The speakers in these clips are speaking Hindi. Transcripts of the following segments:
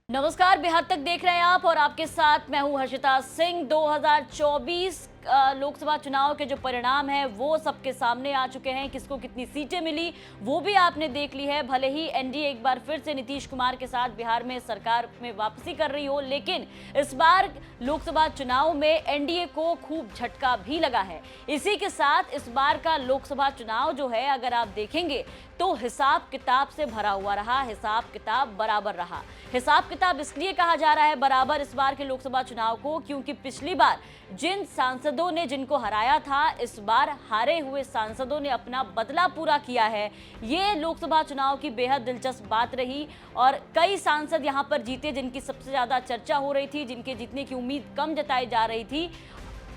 नमस्कार, बिहार तक देख रहे हैं आप और आपके साथ मैं हूं हर्षिता सिंह। 2024 लोकसभा चुनाव के जो परिणाम हैं वो सबके सामने आ चुके हैं। किसको कितनी सीटें मिली वो भी आपने देख ली है। भले ही एनडीए एक बार फिर से नीतीश कुमार के साथ बिहार में सरकार में वापसी कर रही हो, लेकिन इस बार लोकसभा चुनाव में एनडीए को खूब झटका भी लगा है। इसी के साथ इस बार का लोकसभा चुनाव जो है, अगर आप देखेंगे तो हिसाब किताब से भरा हुआ रहा, हिसाब किताब बराबर रहा। हिसाब किताब इसलिए कहा जा रहा है बराबर इस बार के लोकसभा चुनाव को, क्योंकि पिछली बार जिन सांसदों ने जिनको हराया था, इस बार हारे हुए सांसदों ने अपना बदला पूरा किया है। ये लोकसभा चुनाव की बेहद दिलचस्प बात रही और कई सांसद यहां पर जीते जिनकी सबसे ज्यादा चर्चा हो रही थी, जिनके जीतने की उम्मीद कम जताई जा रही थी।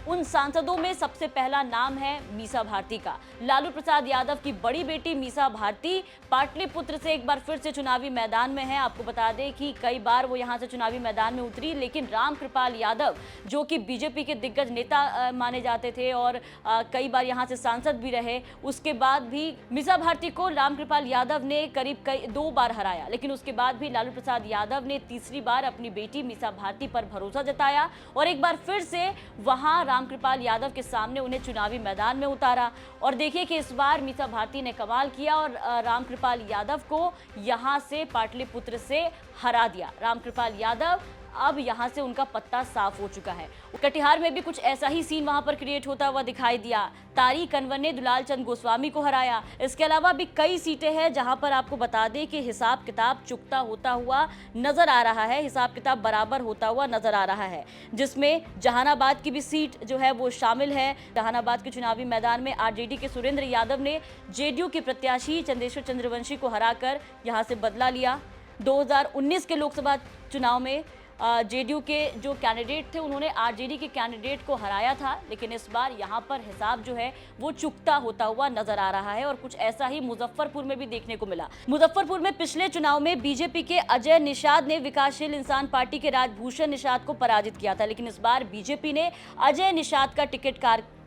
उन सांसदों में सबसे पहला नाम है मीसा भारती का। लालू प्रसाद यादव की बड़ी बेटी मीसा भारती पाटलिपुत्र से एक बार फिर से चुनावी मैदान में है। आपको बता दें कि कई बार वो यहां से चुनावी मैदान में उतरी, लेकिन रामकृपाल यादव जो कि बीजेपी के दिग्गज नेता माने जाते थे और कई बार यहां से सांसद भी रहे, उसके बाद भी मीसा भारती को रामकृपाल यादव ने करीब 2 बार हराया। लेकिन उसके बाद भी लालू प्रसाद यादव ने तीसरी बार अपनी बेटी मीसा भारती पर भरोसा जताया और एक बार फिर से वहां रामकृपाल यादव के सामने उन्हें चुनावी मैदान में उतारा। और देखिए कि इस बार मीसा भारती ने कमाल किया और रामकृपाल यादव को यहां से पाटलिपुत्र से हरा दिया। रामकृपाल यादव अब यहां से उनका पत्ता साफ हो चुका है। कटिहार में भी कुछ ऐसा ही सीन वहां पर क्रिएट होता हुआ दिखाई दिया। तारिक अनवर ने दुलाल चंद गोस्वामी को हराया। इसके अलावा भी कई सीटें हैं जहां पर आपको बता दें कि हिसाब किताब चुकता होता हुआ नजर आ रहा है, हिसाब किताब बराबर होता हुआ नजर आ रहा है, जिसमें जहानाबाद की भी सीट जो है वो शामिल है। जहानाबाद के चुनावी मैदान में आरजेडी के सुरेंद्र यादव ने जेडीयू के प्रत्याशी चंदेश्वर चंद्रवंशी को हराकर यहां से बदला लिया। 2019 के लोकसभा चुनाव में जेडीयू के जो कैंडिडेट थे उन्होंने आरजेडी के कैंडिडेट को हराया था, लेकिन इस बार यहां पर हिसाब जो है वो चुकता होता हुआ नजर आ रहा है। और कुछ ऐसा ही मुजफ्फरपुर में भी देखने को मिला। मुजफ्फरपुर में पिछले चुनाव में बीजेपी के अजय निषाद ने विकासशील इंसान पार्टी के राजभूषण निषाद को पराजित किया था, लेकिन इस बार बीजेपी ने अजय निषाद का टिकट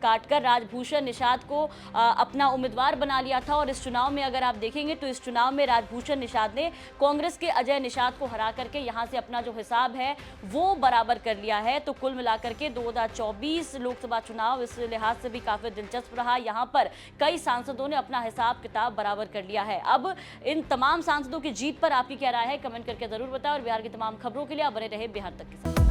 काटकर राजभूषण निषाद को अपना उम्मीदवार बना लिया था। और इस चुनाव में अगर आप देखेंगे तो इस चुनाव में राजभूषण निषाद ने कांग्रेस के अजय निषाद को हरा करके यहां से अपना जो हिसाब है वो बराबर कर लिया है। तो कुल मिलाकर के 2024 लोकसभा चुनाव इस लिहाज से भी काफी दिलचस्प रहा। यहां पर कई सांसदों ने अपना हिसाब किताब बराबर कर लिया है। अब इन तमाम सांसदों की जीत पर आपकी क्या राय है, कमेंट करके जरूर बताएं और बिहार की तमाम खबरों के लिए आप बने रहे बिहार तक के साथ।